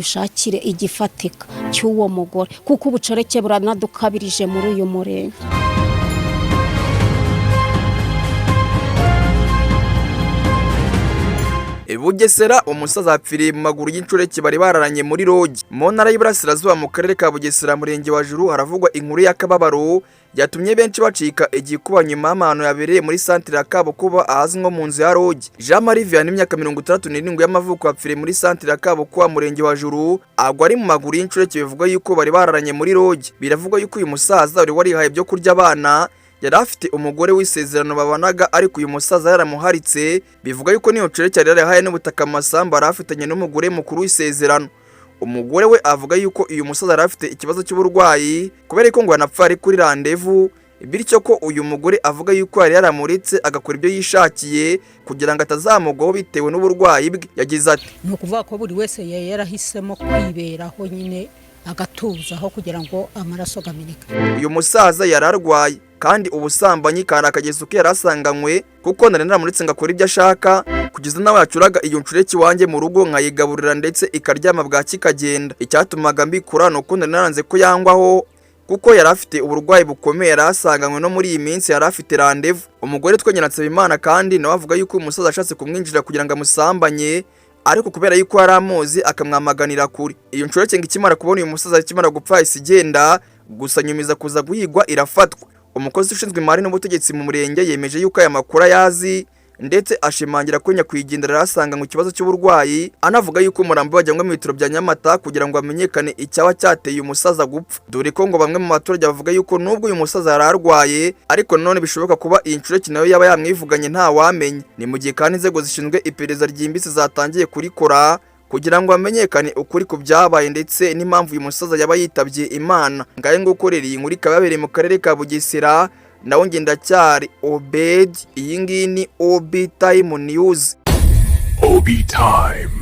badushakire igifatika cy'uwo mugore kuko ubucoreke buranadukabirije muri uyu murenge. Bugesera umusaza apfiriye mu maguru y'inshoreke bari bararanye muri rogi. Mu ntara y'Iburasirazuba mu karere ka Bugesera murenge wa Juru haravugwa inkuru y'akababaro yatumye benshi bacika igikuba nyuma y'amahano yabereye muri santere ya Kabukuba ahazwi nko mu nzu ya rogi. Jean Marie Vianney imyaka 67 y'amavuko apfiriye muri santere ya Kabukuba murenge wa Juru agwa ari mu maguru y'inshoreke bivuga yuko bari bararanye muri rogi. Biravugwa yuko uyu musaza uri warihaye byo kurya abana yari afite umugore w'isezerano babanaga ariko uyu musaza yaramuharitse. Bivuga yuko niyo nshoreke yari yarahaye n'ubutaka amasamba arafitanye n'umugore mukuru w'isezerano. Umugore we avuga yuko uyu musaza yari afite ikibazo cy'uburwayi kubera ko ngo yanapfa ari kuri randevu, bityo ko uyu mugore avuga yuko yari yaramuritse agakora ibyo yishakiye kugira ngo atazamugwaho bitewe n'uburwayi bwe. Yagize ati ni ukuvuga ko buri wese yarahisemo kwiberaho nyine agatuzaho kugira ngo amaraso gameneka. Uyu musaza yararwaye kandi ubusambanyi kari akagezo ke yarasanganywe kuko nari naramuritse ngakora ibyo ashaka kugeza nawe yacuraga iyo nshoreke wanjye mu rugo nkayigaburira ndetse ikaryama bwaki kagenda. Icyatumaga mbikura nuko nari naranze ko yangwaho kuko yari afite uburwayi bukomeye yarasanganywe no muri iyi minsi yari afite randevu. Umugore twenyine Nsabimana kandi nawe avuga yuko umusaza ashatse kumwinjira kugira ngo amusambanye ariko kubera yuko yari amuzi akamwamaganira kuri. Iyo nshoreke ngikimara kubona uyu musaza akimara gupfa isigenda gusa nyumiza kuza guhigwa irafatwa. Umukozi ushinzwe imari n'ubutegetsi mu murenge yemeje yuko aya makuru yazi ndetse ashimangira ko nyakwigendera yarasanga mu kibazo cy'uburwayi, anavuga yuko umurambo wajyanywe mu bitaro bya Nyamata kugira ngo amenyekane icyaba cyateye umusaza gupfa. Dore ko ngo bamwe mu baturage bavuga yuko nubwo uyu musaza yararwaye ariko none bishoboka kuba iyi nshoreke nayo yaba yamwivuganye nta wamenye. Ni mu gihe kandi inzego zishinzwe iperereza ryimbitse zatangiye kurikora kugira ngo amenyekane ukuri ku byabaye ndetse n'impamvu uyu musaza yaba yitabye Imana. Ngaye ngo ukorera iyi nkuru kababereye mu karere ka Bugesera nawo ngendacyari Obed. Iyi ngiyi ni OB Time News. OB Time.